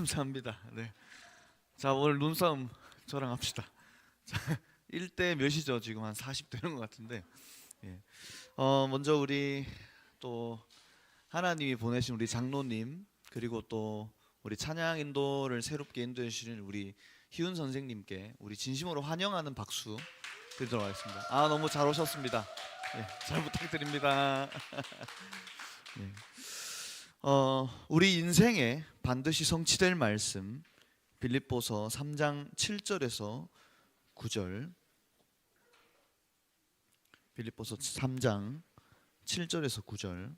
감사합니다. 네. 자, 오늘 눈싸움 저랑 합시다. 자, 1대 몇이죠? 지금 한 40 되는 것 같은데. 예. 먼저 우리 또 하나님이 보내신 우리 장로님, 그리고 또 우리 찬양 인도를 새롭게 인도해 주시는 우리 희훈 선생님께 우리 진심으로 환영하는 박수 드리도록 하겠습니다. 너무 잘 오셨습니다. 예, 잘 부탁드립니다. 예. 우리 인생에 반드시 성취될 말씀, 빌립보서 3장 7절에서 9절. 빌립보서 3장 7절에서 9절.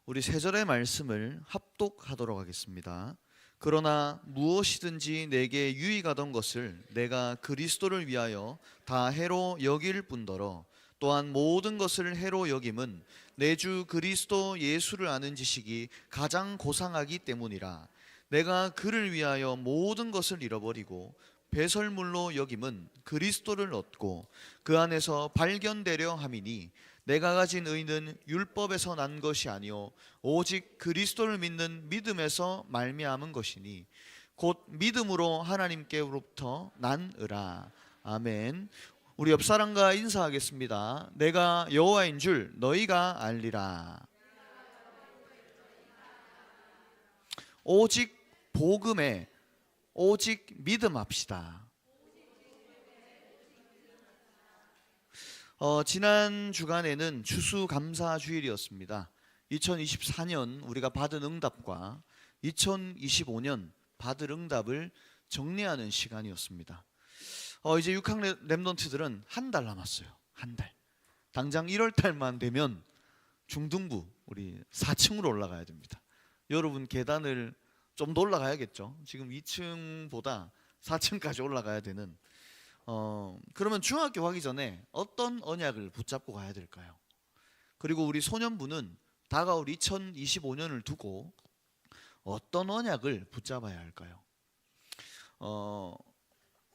우리 세 절의 말씀을 합독하도록 하겠습니다. 그러나 무엇이든지 내게 유익하던 것을 내가 그리스도를 위하여 다 해로 여길 뿐더러 또한 모든 것을 해로 여김은 내 주 그리스도 예수를 아는 지식이 가장 고상하기 때문이라. 내가 그를 위하여 모든 것을 잃어버리고 배설물로 여김은 그리스도를 얻고 그 안에서 발견되려 함이니 내가 가진 의는 율법에서 난 것이 아니요 오직 그리스도를 믿는 믿음에서 말미암은 것이니 곧 믿음으로 하나님께로부터 난으라. 아멘. 우리 옆 사람과 인사하겠습니다. 내가 여호와인 줄 너희가 알리라. 오직 복음에 오직 믿음합시다. 지난 주간에는 추수감사주일이었습니다. 2024년 우리가 받은 응답과 2025년 받을 응답을 정리하는 시간이었습니다. 이제 6학 랩넌트들은 한 달 남았어요. 한 달. 당장 1월 달만 되면 중등부 우리 4층으로 올라가야 됩니다. 여러분 계단을 좀 더 올라가야겠죠. 지금 2층보다 4층까지 올라가야 되는. 그러면 중학교 가기 전에 어떤 언약을 붙잡고 가야 될까요? 그리고 우리 소년부는 다가올 2025년을 두고 어떤 언약을 붙잡아야 할까요?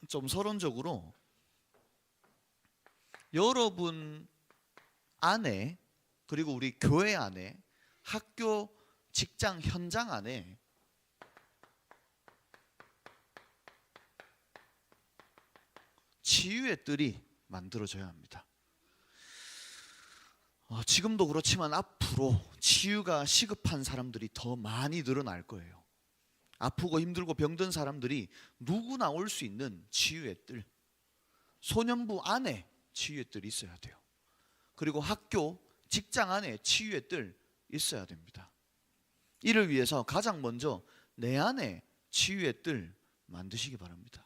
좀 서론적으로 여러분 안에, 그리고 우리 교회 안에, 학교, 직장, 현장 안에 치유의 뜰이 만들어져야 합니다. 지금도 그렇지만 앞으로 치유가 시급한 사람들이 더 많이 늘어날 거예요. 아프고 힘들고 병든 사람들이 누구나 올 수 있는 치유의 뜰, 소년부 안에 치유의 뜰이 있어야 돼요. 그리고 학교, 직장 안에 치유의 뜰 있어야 됩니다. 이를 위해서 가장 먼저 내 안에 치유의 뜰 만드시기 바랍니다.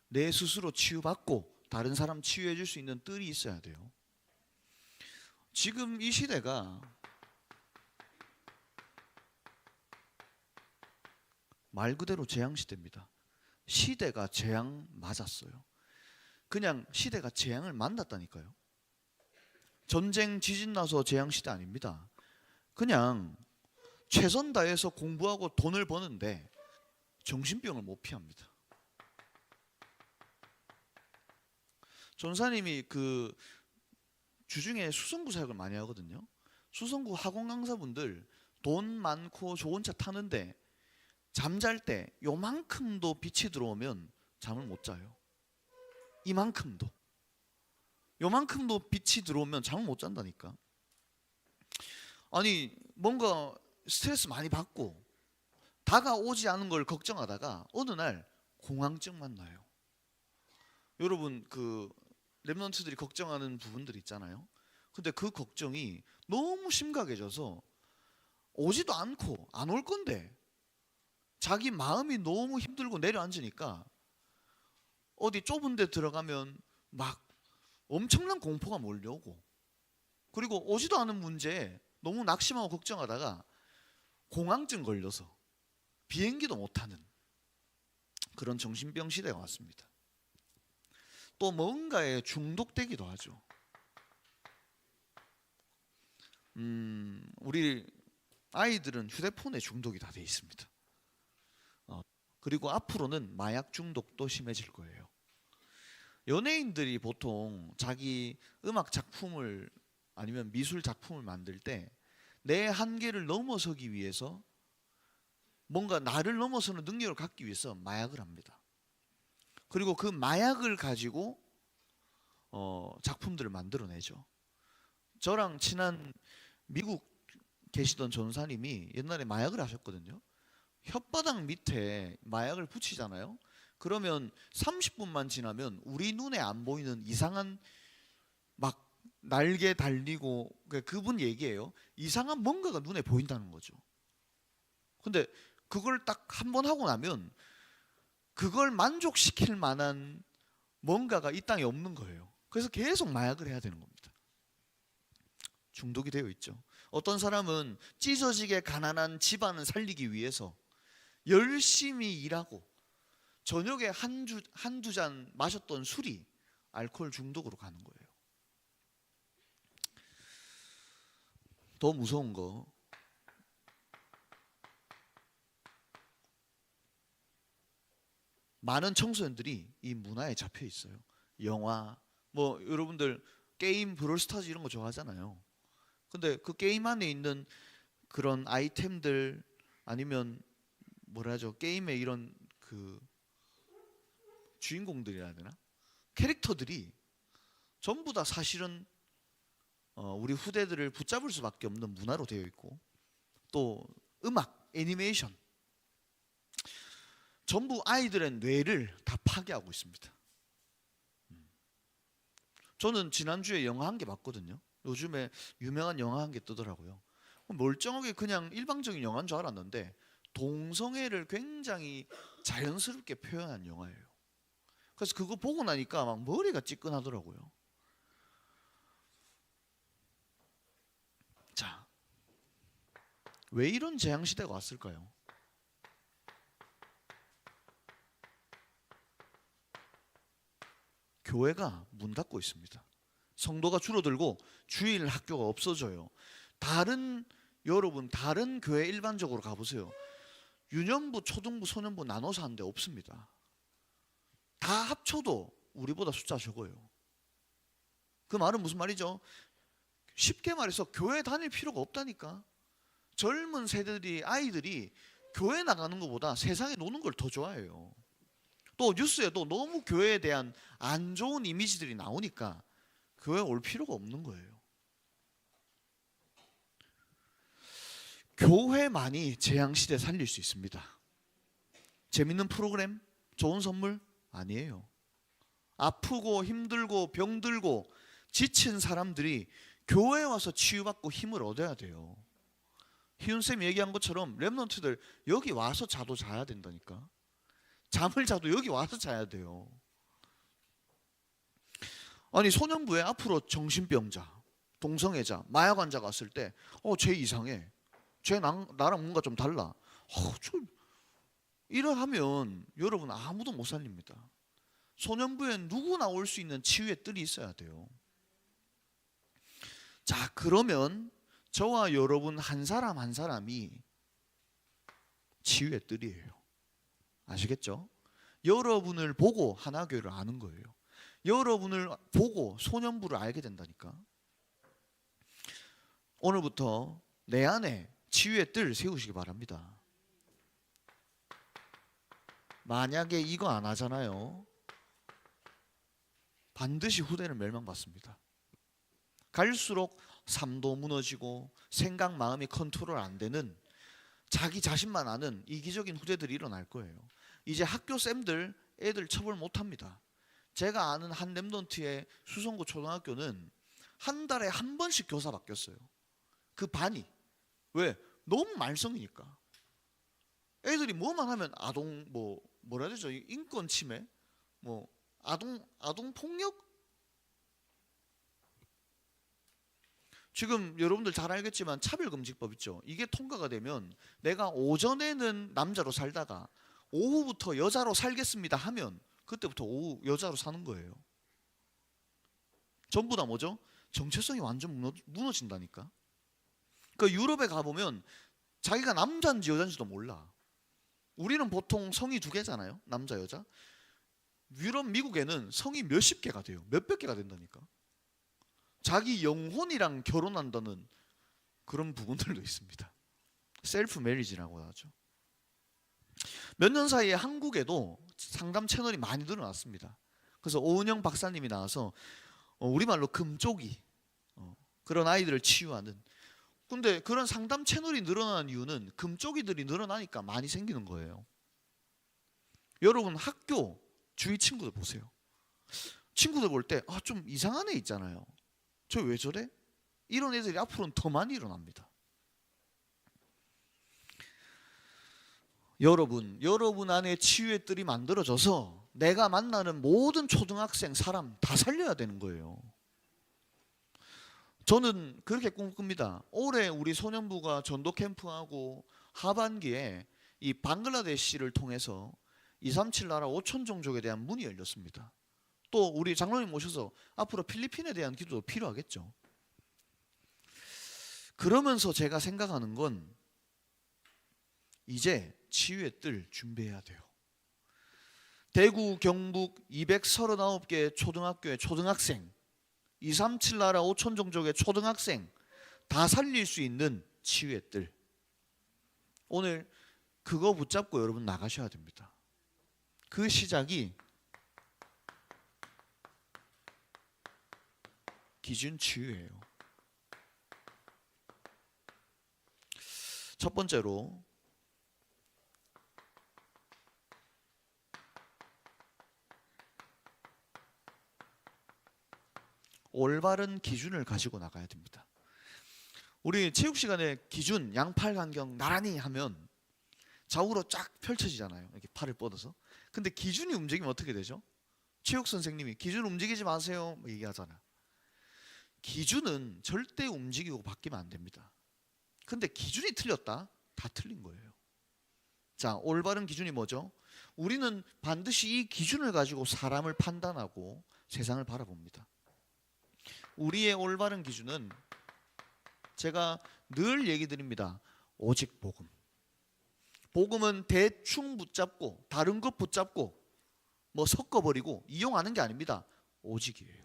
내 스스로 치유받고 다른 사람 치유해 줄 수 있는 뜰이 있어야 돼요. 지금 이 시대가 말 그대로 재앙시대입니다. 시대가 재앙 맞았어요. 그냥 시대가 재앙을 만났다니까요. 전쟁 지진 나서 재앙시대 아닙니다. 그냥 최선 다해서 공부하고 돈을 버는데 정신병을 못 피합니다. 전사님이 그 주중에 수성구 사역을 많이 하거든요. 수성구 학원 강사분들 돈 많고 좋은 차 타는데 잠잘 때 요만큼도 빛이 들어오면 잠을 못 자요. 이만큼도. 요만큼도 빛이 들어오면 잠을 못 잔다니까. 아니 뭔가 스트레스 많이 받고 다가오지 않은 걸 걱정하다가 어느 날 공황증만 나요. 여러분 그 랩넌트들이 걱정하는 부분들 있잖아요. 근데 그 걱정이 너무 심각해져서 오지도 않고 안 올 건데 자기 마음이 너무 힘들고 내려앉으니까 어디 좁은 데 들어가면 막 엄청난 공포가 몰려오고, 그리고 오지도 않은 문제에 너무 낙심하고 걱정하다가 공황증 걸려서 비행기도 못하는 그런 정신병 시대가 왔습니다. 또 뭔가에 중독되기도 하죠. 우리 아이들은 휴대폰에 중독이 다 돼 있습니다. 그리고 앞으로는 마약 중독도 심해질 거예요. 연예인들이 보통 자기 음악 작품을 아니면 미술 작품을 만들 때 내 한계를 넘어서기 위해서 뭔가 나를 넘어서는 능력을 갖기 위해서 마약을 합니다. 그리고 그 마약을 가지고 작품들을 만들어내죠. 저랑 친한 미국 계시던 전사님이 옛날에 마약을 하셨거든요. 혓바닥 밑에 마약을 붙이잖아요. 그러면 30분만 지나면 우리 눈에 안 보이는 이상한 막 날개 달리고, 그분 얘기예요. 이상한 뭔가가 눈에 보인다는 거죠. 근데 그걸 딱 한 번 하고 나면 그걸 만족시킬 만한 뭔가가 이 땅에 없는 거예요. 그래서 계속 마약을 해야 되는 겁니다. 중독이 되어 있죠. 어떤 사람은 찢어지게 가난한 집안을 살리기 위해서 열심히 일하고 저녁에 한두 잔 마셨던 술이 알코올 중독으로 가는 거예요. 더 무서운 거, 많은 청소년들이 이 문화에 잡혀 있어요. 영화, 뭐 여러분들 게임 브롤스타즈 이런 거 좋아하잖아요. 근데 그 게임 안에 있는 그런 아이템들, 아니면 뭐라 하죠, 게임의 이런 그 주인공들이라 해야 되나? 캐릭터들이 전부 다 사실은 우리 후대들을 붙잡을 수밖에 없는 문화로 되어 있고, 또 음악, 애니메이션, 전부 아이들의 뇌를 다 파괴하고 있습니다. 저는 지난주에 영화 한 개 봤거든요. 요즘에 유명한 영화 한 개 뜨더라고요. 멀쩡하게 그냥 일방적인 영화인 줄 알았는데 동성애를 굉장히 자연스럽게 표현한 영화예요. 그래서 그거 보고 나니까 막 머리가 찌끈하더라고요. 자, 왜 이런 재앙시대가 왔을까요? 교회가 문 닫고 있습니다. 성도가 줄어들고 주일 학교가 없어져요. 여러분 다른 교회 일반적으로 가보세요. 유년부, 초등부, 소년부 나눠서 하는데 없습니다. 다 합쳐도 우리보다 숫자 적어요. 그 말은 무슨 말이죠? 쉽게 말해서 교회 다닐 필요가 없다니까. 젊은 세대들이, 아이들이 교회 나가는 것보다 세상에 노는 걸 더 좋아해요. 또 뉴스에도 너무 교회에 대한 안 좋은 이미지들이 나오니까 교회 올 필요가 없는 거예요. 교회만이 재앙시대 살릴 수 있습니다. 재밌는 프로그램, 좋은 선물 아니에요. 아프고 힘들고 병들고 지친 사람들이 교회에 와서 치유받고 힘을 얻어야 돼요. 희윤쌤이 얘기한 것처럼 렘넌트들 여기 와서 자도 자야 된다니까. 잠을 자도 여기 와서 자야 돼요. 아니 소년부에 앞으로 정신병자, 동성애자, 마약 환자가 왔을 때 쟤 이상해, 쟤 나랑 뭔가 좀 달라, 이러하면 여러분 아무도 못 살립니다. 소년부에 누구나 올 수 있는 치유의 뜰이 있어야 돼요. 자, 그러면 저와 여러분 한 사람 한 사람이 치유의 뜰이에요. 아시겠죠? 여러분을 보고 하나교회를 아는 거예요. 여러분을 보고 소년부를 알게 된다니까. 오늘부터 내 안에 치유의 뜰 세우시기 바랍니다. 만약에 이거 안 하잖아요, 반드시 후대는 멸망받습니다. 갈수록 삶도 무너지고 생각 마음이 컨트롤 안 되는, 자기 자신만 아는 이기적인 후대들이 일어날 거예요. 이제 학교 쌤들 애들 처벌 못합니다. 제가 아는 한 렘넌트의 수성구 초등학교는 한 달에 한 번씩 교사 바뀌었어요. 그 반이. 왜? 너무 말썽이니까. 애들이 뭐만 하면 아동 뭐라 해야 되죠? 인권 침해, 아동 폭력. 지금 여러분들 잘 알겠지만 차별금지법 있죠. 이게 통과가 되면 내가 오전에는 남자로 살다가 오후부터 여자로 살겠습니다 하면 그때부터 오후 여자로 사는 거예요. 전부 다 뭐죠? 정체성이 완전 무너진다니까. 그 유럽에 가보면 자기가 남자인지 여자인지도 몰라. 우리는 보통 성이 2개잖아요, 남자 여자. 유럽 미국에는 성이 몇십 개가 돼요. 몇백 개가 된다니까. 자기 영혼이랑 결혼한다는 그런 부분들도 있습니다. 셀프 메리지라고 하죠. 몇 년 사이에 한국에도 상담 채널이 많이 늘어났습니다. 그래서 오은영 박사님이 나와서 우리말로 금쪽이 그런 아이들을 치유하는, 근데 그런 상담 채널이 늘어나는 이유는 금쪽이들이 늘어나니까 많이 생기는 거예요. 여러분 학교 주위 친구들 보세요. 친구들 볼 때 좀 이상한 애 있잖아요. 저 왜 저래? 이런 애들이 앞으로는 더 많이 일어납니다. 여러분 안에 치유의 뜰이 만들어져서 내가 만나는 모든 초등학생 사람 다 살려야 되는 거예요. 저는 그렇게 꿈꿉니다. 올해 우리 소년부가 전도 캠프하고 하반기에 이 방글라데시를 통해서 237 나라 5천 종족에 대한 문이 열렸습니다. 또 우리 장로님 모셔서 앞으로 필리핀에 대한 기도도 필요하겠죠. 그러면서 제가 생각하는 건 이제 치유의 뜰 준비해야 돼요. 대구 경북 239개 초등학교의 초등학생, 237 나라 5천 종족의 초등학생 다 살릴 수 있는 치유의 뜰. 오늘 그거 붙잡고 여러분 나가셔야 됩니다. 그 시작이 기준 치유예요. 첫 번째로 올바른 기준을 가지고 나가야 됩니다. 우리 체육 시간에 기준, 양팔 간격 나란히 하면 좌우로 쫙 펼쳐지잖아요. 이렇게 팔을 뻗어서. 근데 기준이 움직이면 어떻게 되죠? 체육 선생님이 기준 움직이지 마세요 얘기하잖아요. 기준은 절대 움직이고 바뀌면 안 됩니다. 근데 기준이 틀렸다? 다 틀린 거예요. 자, 올바른 기준이 뭐죠? 우리는 반드시 이 기준을 가지고 사람을 판단하고 세상을 바라봅니다. 우리의 올바른 기준은 제가 늘 얘기 드립니다. 오직 복음. 복음은 대충 붙잡고 다른 것 붙잡고 뭐 섞어버리고 이용하는 게 아닙니다. 오직이에요.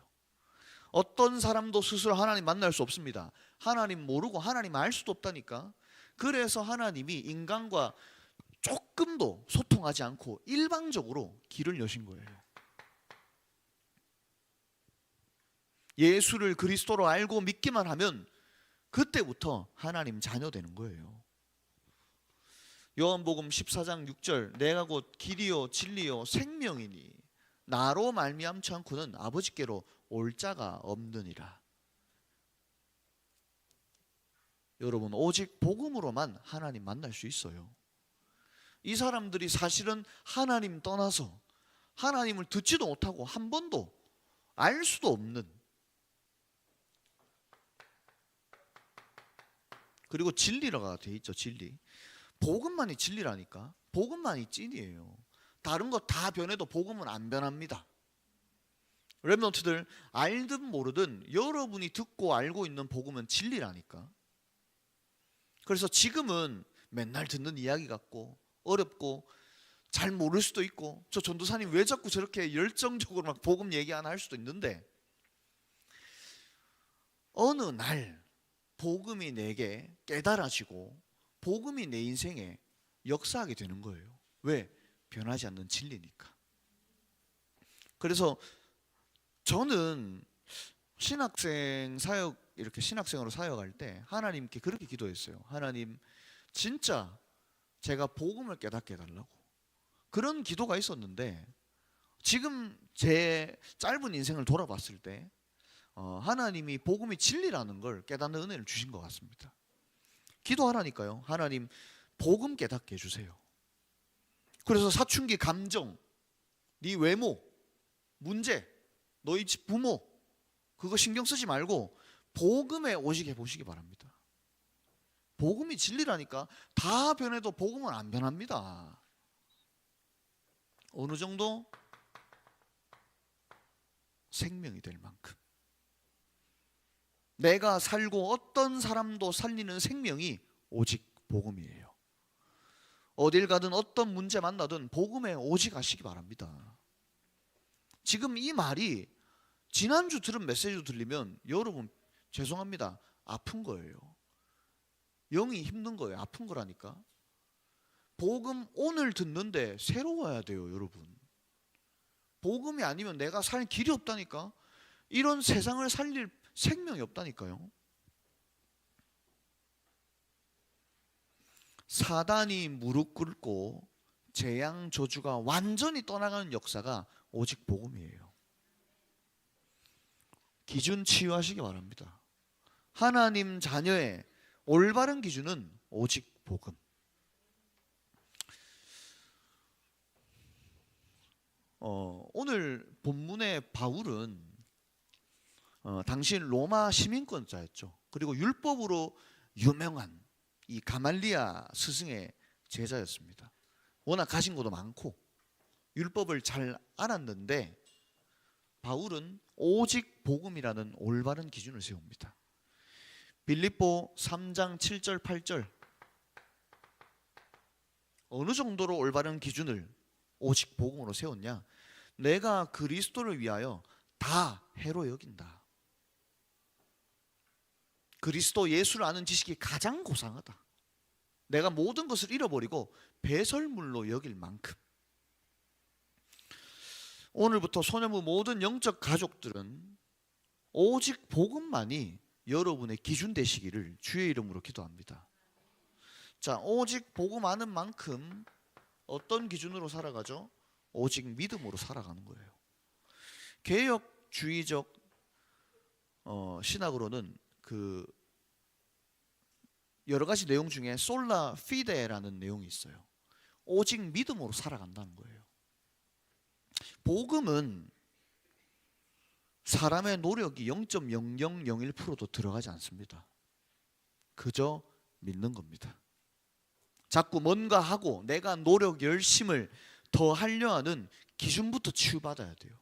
어떤 사람도 스스로 하나님 만날 수 없습니다. 하나님 모르고 하나님 알 수도 없다니까. 그래서 하나님이 인간과 조금도 소통하지 않고 일방적으로 길을 여신 거예요. 예수를 그리스도로 알고 믿기만 하면 그때부터 하나님 자녀 되는 거예요. 요한복음 14장 6절 내가 곧 길이요 진리요 생명이니 나로 말미암지 않고는 아버지께로 올 자가 없느니라. 여러분 오직 복음으로만 하나님 만날 수 있어요. 이 사람들이 사실은 하나님 떠나서 하나님을 듣지도 못하고 한 번도 알 수도 없는, 그리고 진리라가 돼 있죠. 진리. 복음만이 진리라니까. 복음만이 찐이에요. 다른 거 다 변해도 복음은 안 변합니다. 렘넌트들 알든 모르든 여러분이 듣고 알고 있는 복음은 진리라니까. 그래서 지금은 맨날 듣는 이야기 같고 어렵고 잘 모를 수도 있고 저 전도사님 왜 자꾸 저렇게 열정적으로 막 복음 얘기 하나 할 수도 있는데, 어느 날 복음이 내게 깨달아지고 복음이 내 인생에 역사하게 되는 거예요. 왜? 변하지 않는 진리니까. 그래서 저는 신학생 사역, 이렇게 신학생으로 사역할 때 하나님께 그렇게 기도했어요. 하나님 진짜 제가 복음을 깨닫게 해달라고. 그런 기도가 있었는데 지금 제 짧은 인생을 돌아봤을 때 하나님이 복음이 진리라는 걸 깨닫는 은혜를 주신 것 같습니다. 기도하라니까요. 하나님 복음 깨닫게 해주세요. 그래서 사춘기 감정, 네 외모, 문제, 너희 집 부모 그거 신경 쓰지 말고 복음에 오직 해보시기 바랍니다. 복음이 진리라니까. 다 변해도 복음은 안 변합니다. 어느 정도 생명이 될 만큼 내가 살고 어떤 사람도 살리는 생명이 오직 복음이에요. 어딜 가든 어떤 문제 만나든 복음에 오직 하시기 바랍니다. 지금 이 말이 지난주 들은 메시지도 들리면 여러분 죄송합니다. 아픈 거예요. 영이 힘든 거예요. 아픈 거라니까. 복음 오늘 듣는데 새로워야 돼요, 여러분. 복음이 아니면 내가 살 길이 없다니까. 이런 세상을 살릴 생명이 없다니까요. 사단이 무릎 꿇고 재앙 저주가 완전히 떠나가는 역사가 오직 복음이에요. 기준 치유하시기 바랍니다. 하나님 자녀의 올바른 기준은 오직 복음. 오늘 본문의 바울은 당시 로마 시민권자였죠. 그리고 율법으로 유명한 이 가말리아 스승의 제자였습니다. 워낙 가진 것도 많고 율법을 잘 알았는데 바울은 오직 복음이라는 올바른 기준을 세웁니다. 빌립보 3장 7절 8절. 어느 정도로 올바른 기준을 오직 복음으로 세웠냐? 내가 그리스도를 위하여 다 해로 여긴다. 그리스도 예수를 아는 지식이 가장 고상하다. 내가 모든 것을 잃어버리고 배설물로 여길 만큼. 오늘부터 소년부 모든 영적 가족들은 오직 복음만이 여러분의 기준 되시기를 주의 이름으로 기도합니다. 자, 오직 복음 아는 만큼 어떤 기준으로 살아가죠? 오직 믿음으로 살아가는 거예요. 개혁주의적 신학으로는 그 여러 가지 내용 중에 솔라 피데라는 내용이 있어요. 오직 믿음으로 살아간다는 거예요. 복음은 사람의 노력이 0.0001%도 들어가지 않습니다. 그저 믿는 겁니다. 자꾸 뭔가 하고 내가 노력 열심을 더 하려 하는 기준부터 치유받아야 돼요.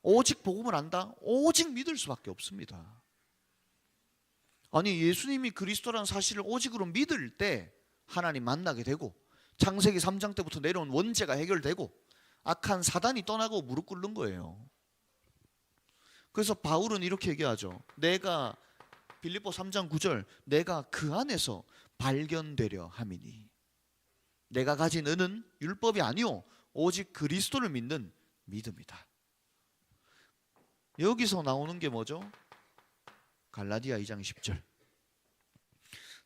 오직 복음을 안다? 오직 믿을 수밖에 없습니다. 아니, 예수님이 그리스도라는 사실을 오직으로 믿을 때 하나님 만나게 되고 창세기 3장 때부터 내려온 원죄가 해결되고 악한 사단이 떠나고 무릎 꿇는 거예요. 그래서 바울은 이렇게 얘기하죠. 내가 빌립보 3장 9절 내가 그 안에서 발견되려 함이니 내가 가진 은은 율법이 아니오 오직 그리스도를 믿는 믿음이다. 여기서 나오는 게 뭐죠? 갈라디아 2장 10절.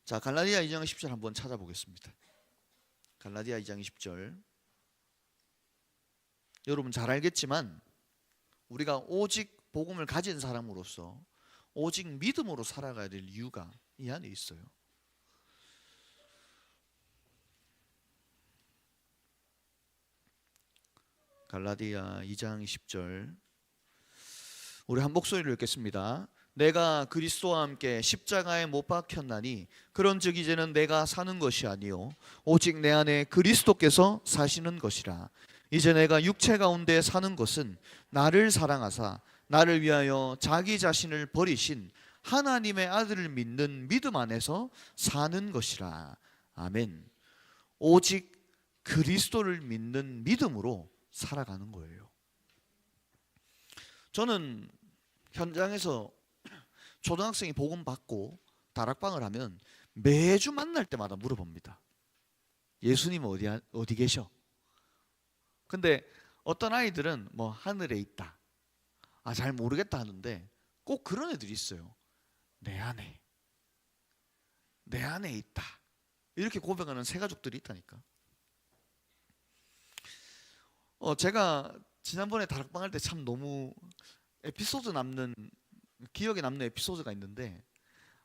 자, 갈라디아 2장 10절 한번 찾아보겠습니다. 갈라디아 2장 10절. 여러분 잘 알겠지만 우리가 오직 복음을 가진 사람으로서 오직 믿음으로 살아가야 될 이유가 이 안에 있어요. 갈라디아 2장 10절. 우리 한 목소리로 읽겠습니다. 내가 그리스도와 함께 십자가에 못 박혔나니 그런즉 이제는 내가 사는 것이 아니요 오직 내 안에 그리스도께서 사시는 것이라. 이제 내가 육체 가운데 사는 것은 나를 사랑하사 나를 위하여 자기 자신을 버리신 하나님의 아들을 믿는 믿음 안에서 사는 것이라. 아멘. 오직 그리스도를 믿는 믿음으로 살아가는 거예요. 저는 현장에서 초등학생이 복음 받고 다락방을 하면 매주 만날 때마다 물어봅니다. 예수님 어디 계셔? 근데 어떤 아이들은 뭐 하늘에 있다. 잘 모르겠다 하는데 꼭 그런 애들이 있어요. 내 안에 있다. 이렇게 고백하는 새 가족들이 있다니까. 제가 지난번에 다락방 할 때 참 너무 기억에 남는 에피소드가 있는데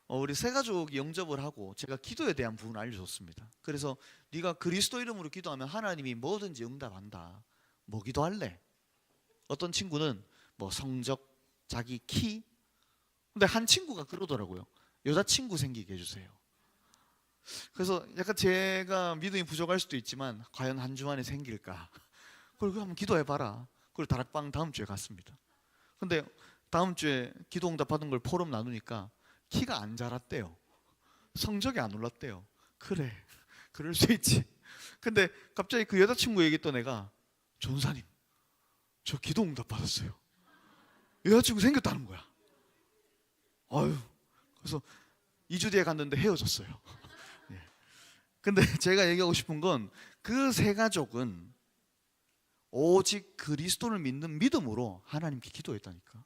우리 새 가족이 영접을 하고 제가 기도에 대한 부분을 알려줬습니다. 그래서 네가 그리스도 이름으로 기도하면 하나님이 뭐든지 응답한다. 뭐 기도할래? 어떤 친구는 뭐 성적, 자기 키. 근데 한 친구가 그러더라고요. 여자친구 생기게 해주세요. 그래서 약간 제가 믿음이 부족할 수도 있지만 과연 한 주 안에 생길까? 그리고 한번 기도해봐라. 그리고 다락방 다음 주에 갔습니다. 근데 다음 주에 기도 응답 받은 걸 포럼 나누니까 키가 안 자랐대요. 성적이 안 올랐대요. 그래, 그럴 수 있지. 근데 갑자기 그 여자친구 얘기했던 애가 전사님 저 기도 응답 받았어요. 여자친구 생겼다는 거야. 아유, 그래서 2주 뒤에 갔는데 헤어졌어요. 예. 근데 제가 얘기하고 싶은 건 그 세 가족은 오직 그리스도를 믿는 믿음으로 하나님께 기도했다니까.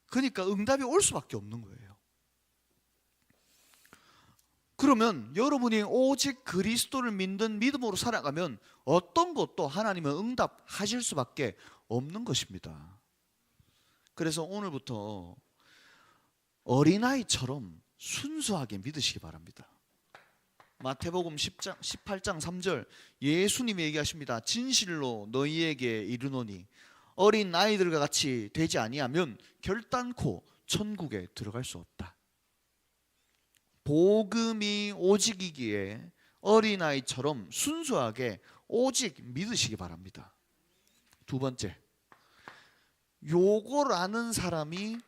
그러니까 응답이 올 수밖에 없는 거예요. 그러면 여러분이 오직 그리스도를 믿는 믿음으로 살아가면 어떤 것도 하나님은 응답하실 수밖에 없는 것입니다. 그래서 오늘부터 어린아이처럼 순수하게 믿으시기 바랍니다. 마태복음 10장, 18장 3절 예수님이 얘기하십니다. 진실로 너희에게 이르노니 어린 아이들과 같이 되지 아니하면 결단코 천국에 들어갈 수 없다. 복음이 오직이기에 어린아이처럼 순수하게 오직 믿으시기 바랍니다. 두 번째, 요걸 아는 사람이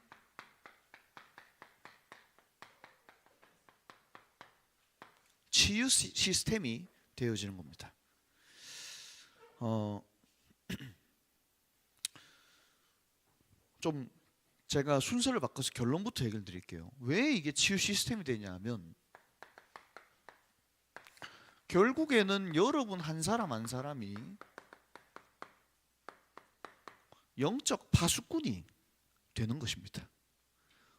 치유 시스템이 되어지는 겁니다. 좀 제가 순서를 바꿔서 결론부터 얘기를 드릴게요. 왜 이게 치유 시스템이 되냐 하면 결국에는 여러분 한 사람 한 사람이 영적 파수꾼이 되는 것입니다.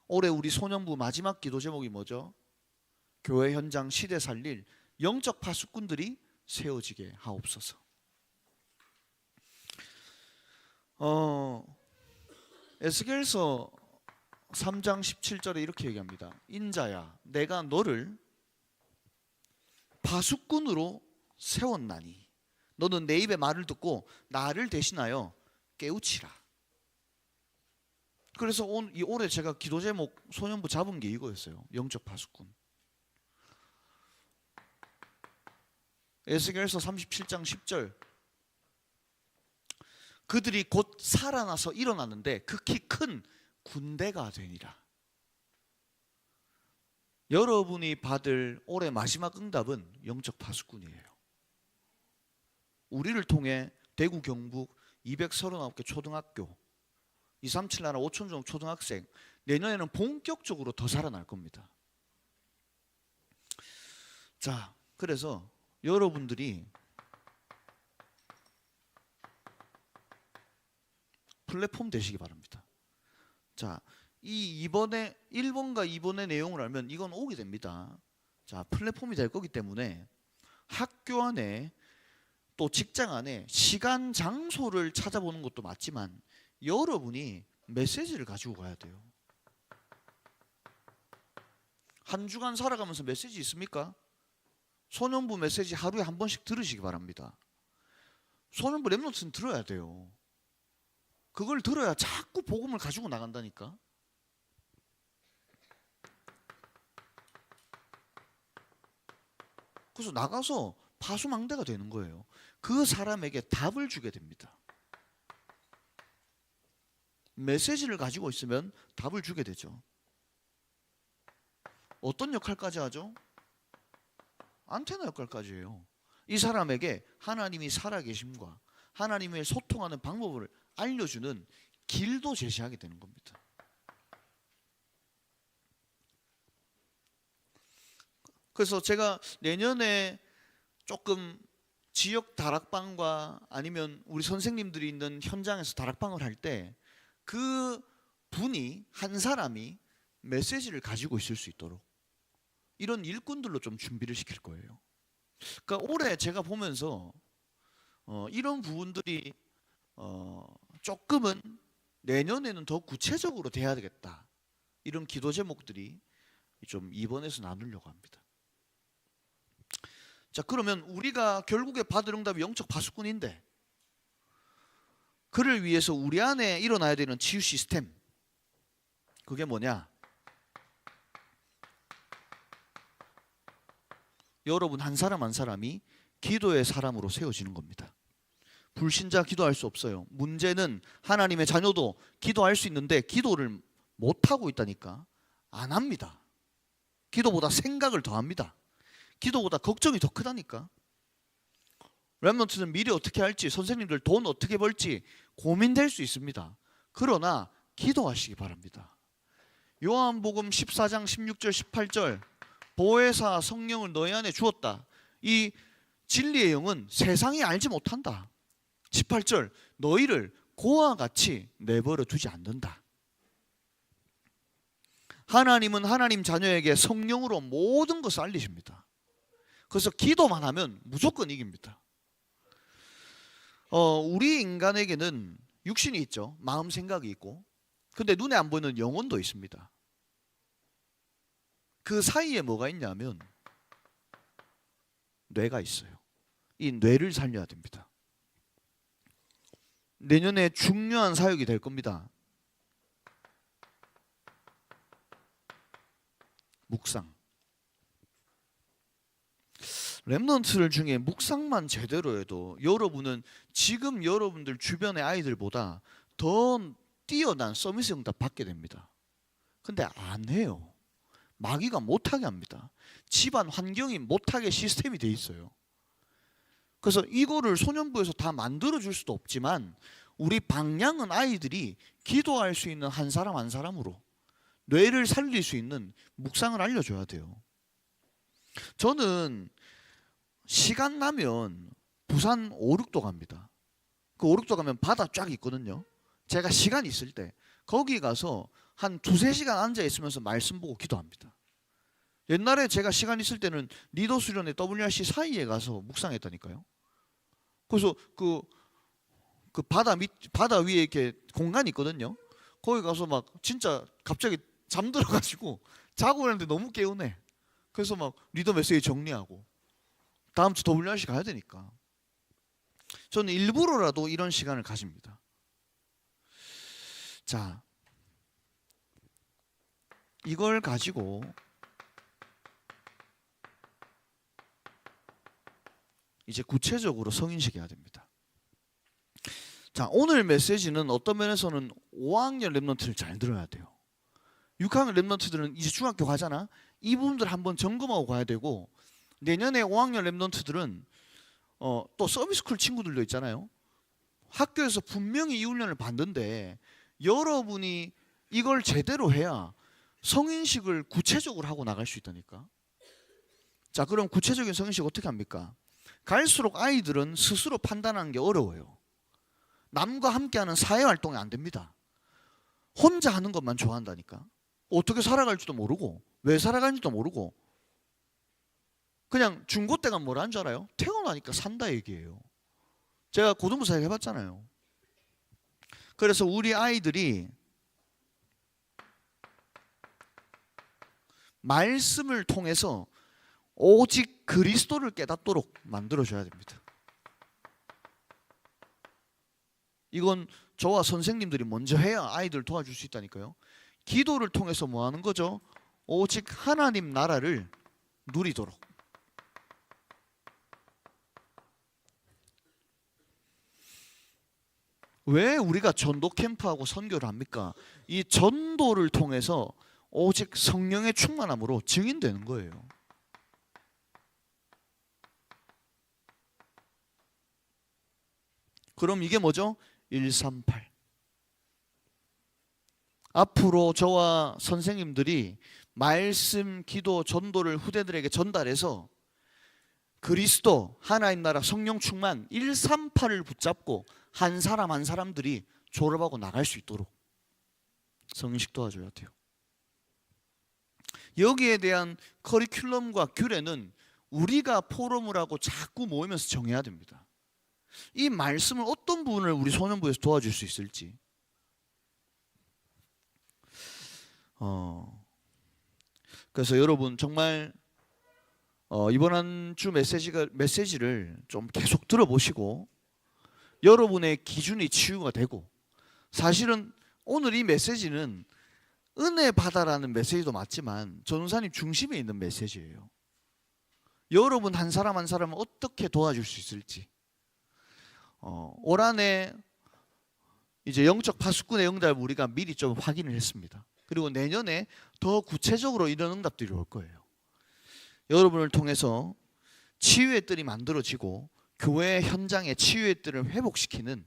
올해 우리 소년부 마지막 기도 제목이 뭐죠? 교회 현장 시대 살릴 영적 파수꾼들이 세워지게 하옵소서. 에스겔서 3장 17절에 이렇게 얘기합니다. 인자야, 내가 너를 파수꾼으로 세웠나니 너는 내 입의 말을 듣고 나를 대신하여 깨우치라. 그래서 올해 제가 기도 제목 소년부 잡은 게 이거였어요. 영적 파수꾼. 에스겔서 37장 10절 그들이 곧 살아나서 일어났는데 극히 큰 군대가 되니라. 여러분이 받을 올해 마지막 응답은 영적 파수꾼이에요. 우리를 통해 대구 경북 239개 초등학교 237 나라 5천 종 초등학생 내년에는 본격적으로 더 살아날 겁니다. 자, 그래서 여러분들이 플랫폼 되시기 바랍니다. 자, 이 이번에 1번과 2번의 내용을 알면 이건 오게 됩니다. 자, 플랫폼이 될 거기 때문에 학교 안에 또 직장 안에 시간 장소를 찾아보는 것도 맞지만 여러분이 메시지를 가지고 가야 돼요. 한 주간 살아가면서 메시지 있습니까? 소년부 메시지 하루에 한 번씩 들으시기 바랍니다. 소년부 랩노트는 들어야 돼요. 그걸 들어야 자꾸 복음을 가지고 나간다니까. 그래서 나가서 파수망대가 되는 거예요. 그 사람에게 답을 주게 됩니다. 메시지를 가지고 있으면 답을 주게 되죠. 어떤 역할까지 하죠? 안테나 역할까지 해요. 이 사람에게 하나님이 살아계심과 하나님의 소통하는 방법을 알려주는 길도 제시하게 되는 겁니다. 그래서 제가 내년에 조금 지역 다락방과 아니면 우리 선생님들이 있는 현장에서 다락방을 할 때 그 분이 한 사람이 메시지를 가지고 있을 수 있도록 이런 일꾼들로 좀 준비를 시킬 거예요. 그러니까 올해 제가 보면서 이런 부분들이 조금은 내년에는 더 구체적으로 돼야 되겠다. 이런 기도 제목들이 좀 이번에서 나누려고 합니다. 자, 그러면 우리가 결국에 받을 응답이 영적 파수꾼인데 그를 위해서 우리 안에 일어나야 되는 치유 시스템, 그게 뭐냐? 여러분 한 사람 한 사람이 기도의 사람으로 세워지는 겁니다. 불신자 기도할 수 없어요. 문제는 하나님의 자녀도 기도할 수 있는데 기도를 못하고 있다니까. 안 합니다. 기도보다 생각을 더 합니다. 기도보다 걱정이 더 크다니까. 렘넌트는 미래 어떻게 할지, 선생님들 돈 어떻게 벌지 고민될 수 있습니다. 그러나 기도하시기 바랍니다. 요한복음 14장 16절 18절 보혜사 성령을 너희 안에 주었다. 이 진리의 영은 세상이 알지 못한다. 18절 너희를 고와 같이 내버려 두지 않는다. 하나님은 하나님 자녀에게 성령으로 모든 것을 알리십니다. 그래서 기도만 하면 무조건 이깁니다. 우리 인간에게는 육신이 있죠. 마음 생각이 있고. 근데 눈에 안 보이는 영혼도 있습니다. 그 사이에 뭐가 있냐면 뇌가 있어요. 이 뇌를 살려야 됩니다. 내년에 중요한 사역이 될 겁니다. 묵상. 렘넌트들 중에 묵상만 제대로 해도 여러분은 지금 여러분들 주변의 아이들보다 더 뛰어난 서비스 응답 받게 됩니다. 근데 안 해요. 마귀가 못하게 합니다. 집안 환경이 못하게 시스템이 돼 있어요. 그래서 이거를 소년부에서 다 만들어줄 수도 없지만 우리 방향은 아이들이 기도할 수 있는 한 사람 한 사람으로 뇌를 살릴 수 있는 묵상을 알려줘야 돼요. 저는 시간 나면 부산 오륙도 갑니다. 그 오륙도 가면 바다 쫙 있거든요. 제가 시간 있을 때 거기 가서 한 2-3시간 앉아 있으면서 말씀 보고 기도합니다. 옛날에 제가 시간 있을 때는 리더 수련회 WRC 사이에 가서 묵상했다니까요. 그래서 그 바다 위에 이렇게 공간이 있거든요. 거기 가서 막 진짜 갑자기 잠들어가지고 자고 있는데 너무 개운해. 그래서 막 리더 메시지 정리하고 다음 주 WRC 가야 되니까 저는 일부러라도 이런 시간을 가집니다. 자, 이걸 가지고 이제 구체적으로 성인식 해야 됩니다. 자, 오늘 메시지는 어떤 면에서는 5학년 랩런트를 잘 들어야 돼요. 6학년 랩런트들은 이제 중학교 가잖아. 이 부분들 한번 점검하고 가야 되고 내년에 5학년 랩런트들은 또 서비스쿨 친구들도 있잖아요. 학교에서 분명히 이 훈련을 받는데 여러분이 이걸 제대로 해야 성인식을 구체적으로 하고 나갈 수 있다니까. 자, 그럼 구체적인 성인식 어떻게 합니까? 갈수록 아이들은 스스로 판단하는 게 어려워요. 남과 함께하는 사회활동이 안 됩니다. 혼자 하는 것만 좋아한다니까. 어떻게 살아갈지도 모르고 왜 살아가는지도 모르고 그냥 중고 때가 뭐라는 줄 알아요? 태어나니까 산다 얘기예요. 제가 고등부 사역 해봤잖아요. 그래서 우리 아이들이 말씀을 통해서 오직 그리스도를 깨닫도록 만들어줘야 됩니다. 이건 저와 선생님들이 먼저 해야 아이들 도와줄 수 있다니까요. 기도를 통해서 뭐 하는 거죠? 오직 하나님 나라를 누리도록. 왜 우리가 전도 캠프하고 선교를 합니까? 이 전도를 통해서 오직 성령의 충만함으로 증인되는 거예요. 그럼 이게 뭐죠? 138. 앞으로 저와 선생님들이 말씀, 기도, 전도를 후대들에게 전달해서 그리스도, 하나님 나라, 성령 충만 138을 붙잡고 한 사람 한 사람들이 졸업하고 나갈 수 있도록 성인식 도와줘야 돼요. 여기에 대한 커리큘럼과 규례는 우리가 포럼을 하고 자꾸 모이면서 정해야 됩니다. 이 말씀을 어떤 부분을 우리 소년부에서 도와줄 수 있을지. 그래서 여러분 정말 이번 한 주 메시지를 좀 계속 들어보시고 여러분의 기준이 치유가 되고, 사실은 오늘 이 메시지는 은혜 받아라는 메시지도 맞지만 전도사님 중심에 있는 메시지예요. 여러분 한 사람 한 사람을 어떻게 도와줄 수 있을지. 올 한해 이제 영적 파수꾼의 응답을 우리가 미리 좀 확인을 했습니다. 그리고 내년에 더 구체적으로 이런 응답들이 올 거예요. 여러분을 통해서 치유의 뜰이 만들어지고 교회 현장의 치유의 뜰을 회복시키는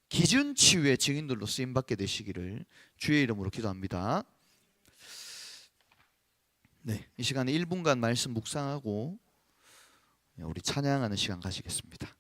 기준 치유의 증인들로 쓰임받게 되시기를 주의 이름으로 기도합니다. 네, 이 시간에 1분간 말씀 묵상하고 우리 찬양하는 시간 가지겠습니다.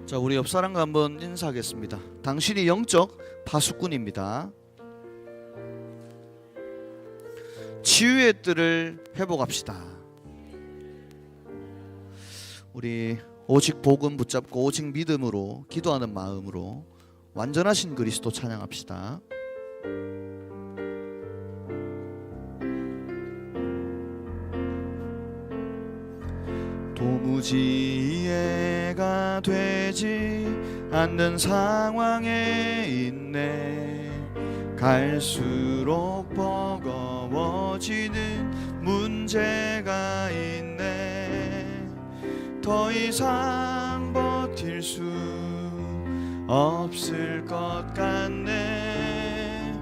자, 우리 옆 사람과 한번 인사하겠습니다. 당신이 영적 파수꾼입니다. 치유의 뜰을 회복합시다. 우리 오직 복음 붙잡고 오직 믿음으로 기도하는 마음으로 완전하신 그리스도 찬양합시다. 도무지 이해가 되지 않는 상황에 있네. 갈수록 버거워지는 문제가 있네. 더 이상 버틸 수 없을 것 같네.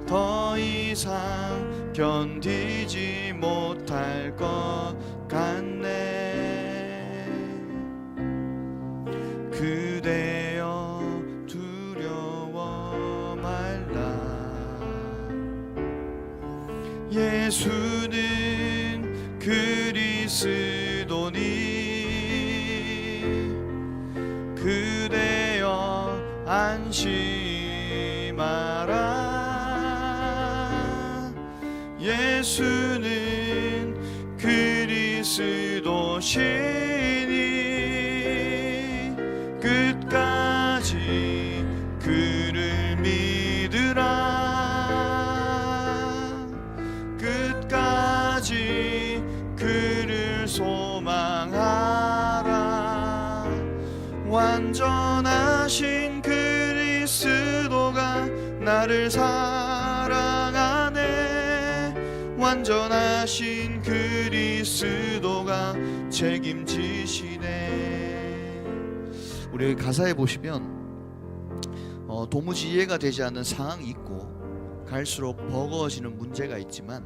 더 이상 견디지 못할 것 같네. 그대여 두려워 말라. 예수는 그리스도니. 그대여 안심하라. 예수는 그리스도시니. 끝까지 그를 믿으라. 끝까지 그를 소망하라. 완전하신 그리스도가 나를 사랑하네. 완전하신 그리스도가 책임지시네. 우리 가사에 보시면 도무지 이해가 되지 않는 상황이 있고 갈수록 버거워지는 문제가 있지만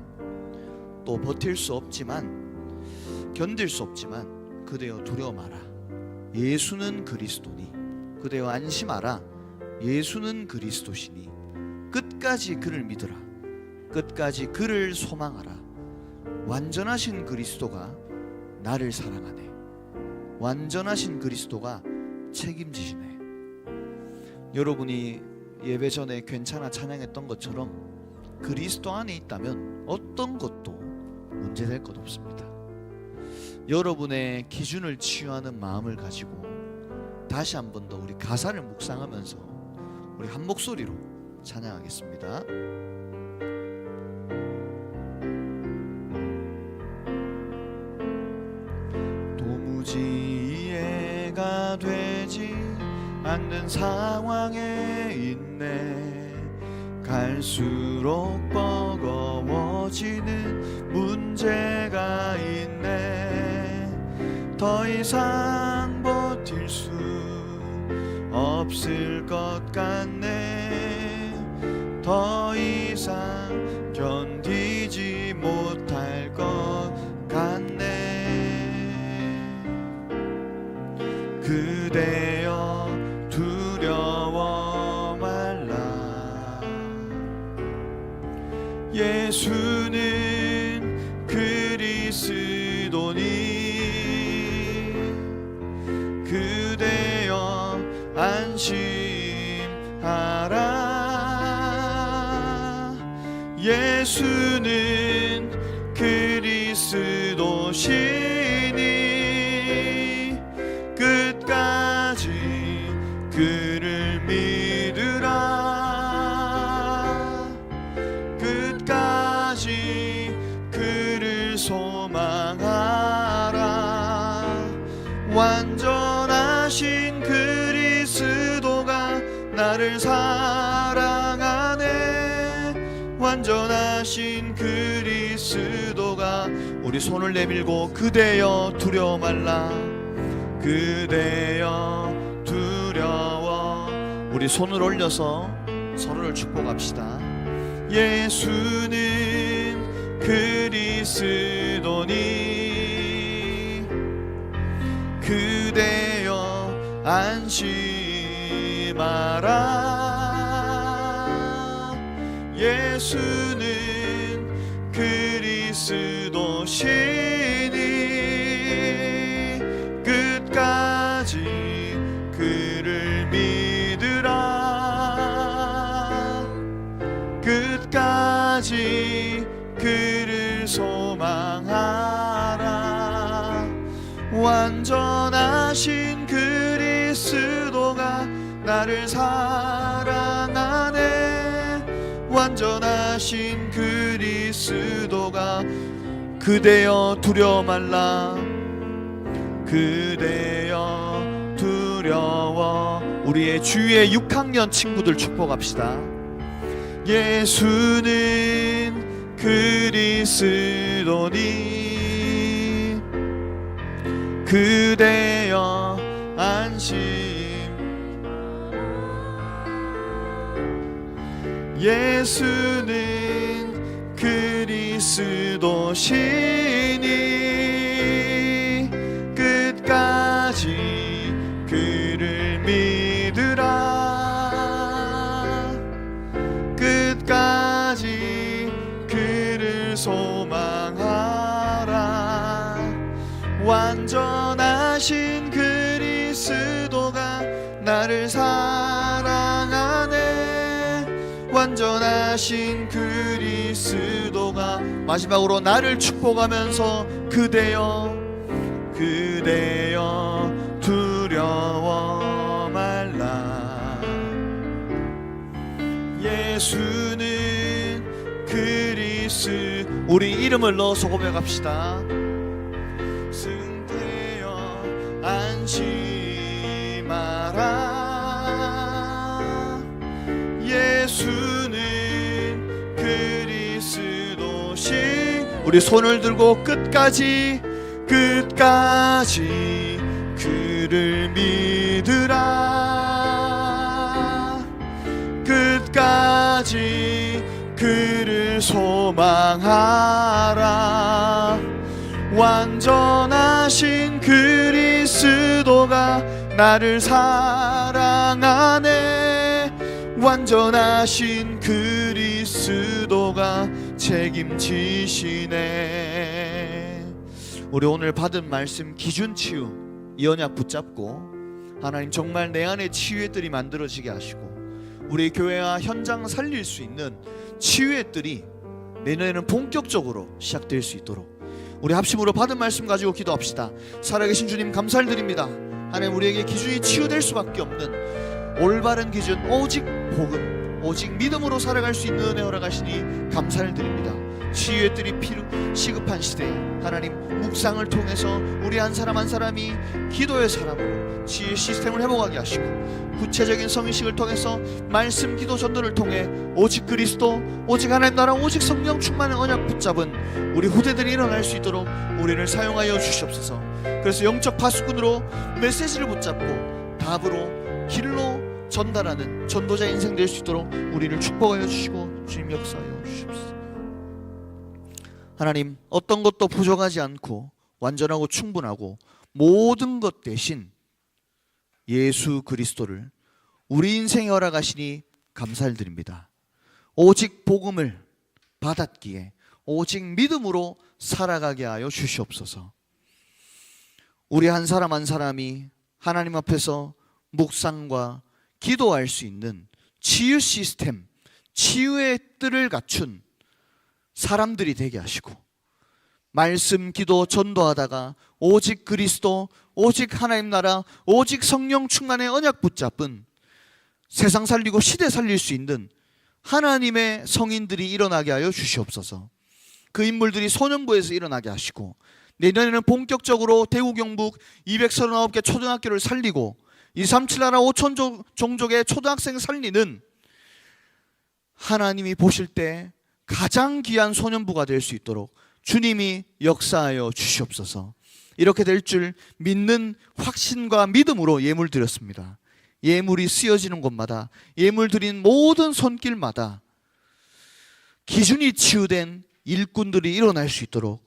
또 버틸 수 없지만 견딜 수 없지만 그대여 두려워 마라. 예수는 그리스도니. 그대여 안심하라. 예수는 그리스도시니. 끝까지 그를 믿으라. 끝까지 그를 소망하라. 완전하신 그리스도가 나를 사랑하네. 완전하신 그리스도가 책임지시네. 여러분이 예배 전에 괜찮아 찬양했던 것처럼 그리스도 안에 있다면 어떤 것도 문제될 것 없습니다. 여러분의 기준을 치유하는 마음을 가지고 다시 한 번 더 우리 가사를 묵상하면서 우리 한 목소리로 찬양하겠습니다. 도무지 이해가 되지 않는 상황에 있네. 갈수록 버거워지는 문제가 있네. 더 이상 버틸 수 없을 것 같네. 더 이상 견디지 못 예수는 그리스도시니 끝까지 그를 믿으라. 끝까지 그를 소망하라. 완전하신 그리스도가 나를 사랑하네. 완전하신 그리스도가. 우리 손을 내밀고 그대여 두려워 말라. 그대여 두려워. 우리 손을 올려서 서로를 축복합시다. 예수는 그리스도니 그대여 안심하라. 예수는 그리스도시니 끝까지 그를 믿으라. 끝까지 그를 소망하라. 완전하신 그리스도가 나를 사랑하네. 완전하신 그리스도가. 그대여 두려워 말라. 그대여 두려워. 우리의 주위의 6학년 친구들 축복합시다. 예수는 그리스도니 그대여 안심. 예수는 그리스도시니 끝까지 그를 믿으라. 끝까지 그를 소망하라. 완전하신 그리스도가 나를 사랑하네. 완전하신 그리스도가. 마지막으로 나를 축복하면서 그대여 그대여 두려워 말라. 예수는 그리스. 우리 이름을 넣어서 고백합시다. 승태여 안심하라. 예수는 그리스도시. 우리 손을 들고 끝까지 끝까지 그를 믿으라. 끝까지 그를 소망하라. 완전하신 그리스도가 나를 사랑하네. 완전하신 그리스도가 책임지시네. 우리 오늘 받은 말씀 기준치유 이 언약 붙잡고 하나님 정말 내 안에 치유의 뜰이 만들어지게 하시고 우리 교회와 현장 살릴 수 있는 치유의 뜰이 내년에는 본격적으로 시작될 수 있도록 우리 합심으로 받은 말씀 가지고 기도합시다. 살아계신 주님 감사를 드립니다. 하나님 우리에게 기준이 치유될 수밖에 없는 올바른 기준 오직 복음 오직 믿음으로 살아갈 수 있는 은혜 허락하시니 감사를 드립니다. 치유의 뜰이 시급한 시대에 하나님 묵상을 통해서 우리 한 사람 한 사람이 기도의 사람으로 치유의 시스템을 회복하게 하시고 구체적인 성인식을 통해서 말씀 기도 전도를 통해 오직 그리스도 오직 하나님 나라 오직 성령 충만의 언약 붙잡은 우리 후대들이 일어날 수 있도록 우리를 사용하여 주시옵소서. 그래서 영적 파수꾼으로 메시지를 붙잡고 답으로 길로 전달하는 전도자 인생 될 수 있도록 우리를 축복하여 주시고 주님 역사하여 주시옵소서. 하나님 어떤 것도 부족하지 않고 완전하고 충분하고 모든 것 대신 예수 그리스도를 우리 인생에 허락하시니 감사를 드립니다. 오직 복음을 받았기에 오직 믿음으로 살아가게 하여 주시옵소서. 우리 한 사람 한 사람이 하나님 앞에서 묵상과 기도할 수 있는 치유 시스템, 치유의 뜰을 갖춘 사람들이 되게 하시고, 말씀, 기도, 전도하다가 오직 그리스도, 오직 하나님 나라, 오직 성령 충만의 언약 붙잡은 세상 살리고 시대 살릴 수 있는 하나님의 성인들이 일어나게 하여 주시옵소서. 그 인물들이 소년부에서 일어나게 하시고, 내년에는 본격적으로 대구 경북 239개 초등학교를 살리고 237 나라 5천 종족의 초등학생 살리는, 하나님이 보실 때 가장 귀한 소년부가 될 수 있도록 주님이 역사하여 주시옵소서. 이렇게 될 줄 믿는 확신과 믿음으로 예물 드렸습니다. 예물이 쓰여지는 곳마다, 예물 드린 모든 손길마다 기준이 치유된 일꾼들이 일어날 수 있도록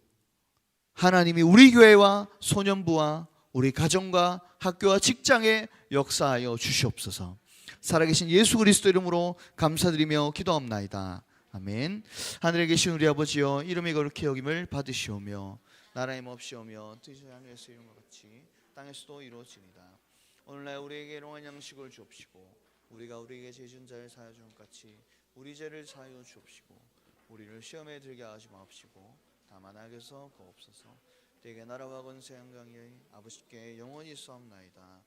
하나님이 우리 교회와 소년부와 우리 가정과 학교와 직장에 역사하여 주시옵소서. 살아계신 예수 그리스도 이름으로 감사드리며 기도합나이다. 아멘. 하늘에 계신 우리 아버지여, 이름이 거룩히 여김을 받으시오며 나라의 몹시오며 뜻이 하늘에서 이룬 것 같이 땅에서도 이루어지니이다. 오늘날 우리에게 일용할 양식을 주옵시고, 우리가 우리에게 죄진 자를 사하여 준 것 같이 우리 죄를 사하여 주옵시고, 우리를 시험에 들게 하지 마옵시고 다만 악에서 구하옵소서. 대개 나라와 권세 영광이 아버지께 영원히 있사옵나이다.